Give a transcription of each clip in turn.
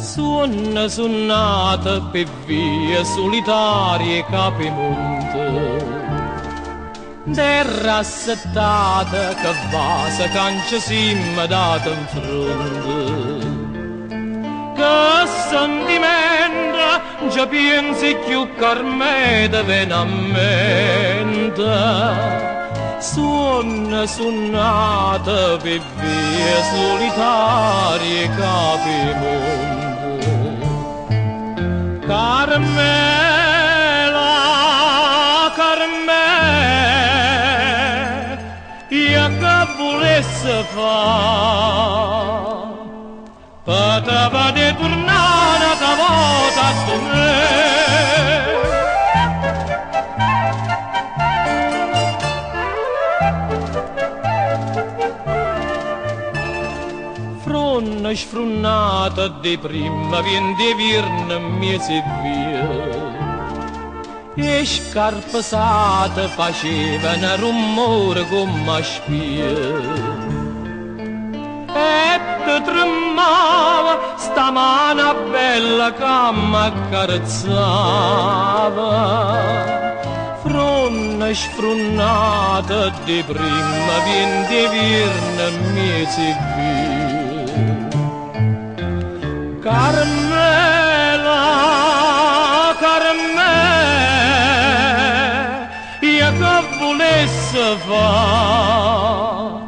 Suona suonata per vie solitarie capimonte, terra assettata che va se cancia simma data in fronte. Che sentimento già pensi più carmeta venamente. Suona suonata per vie solitarie capimonte. Carmela, Carmela, io che volesse fare, poteva di tornare una volta a me. Fronna sfrunnata di prima vien di virne mesi via, e scarpesate facevano rumore come a spia, e te tremava sta mano bella che m'accarezzava. Fronna sfrunnata di prima vien di virne mesi via. Carmela, Carmela, io che volesse fare,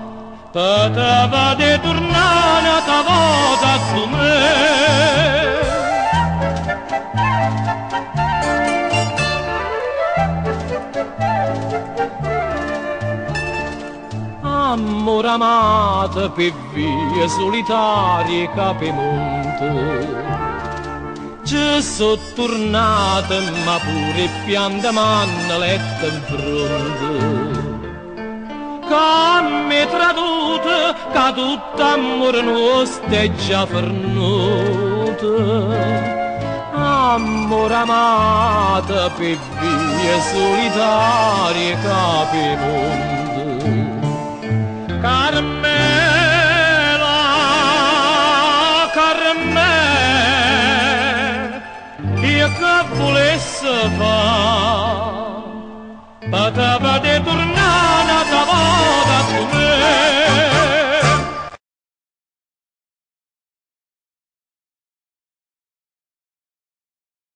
poteva di tornare una volta a me. Amore amato per vie solitarie capimonte, ci sono tornate ma pure pianta manna letta in fronte, che mi traduta che tutto amore nostro è già fernuto. Amore amato per vie solitarie capimonte. Carmela, Carmela, io che volesse fare, poteva di tornare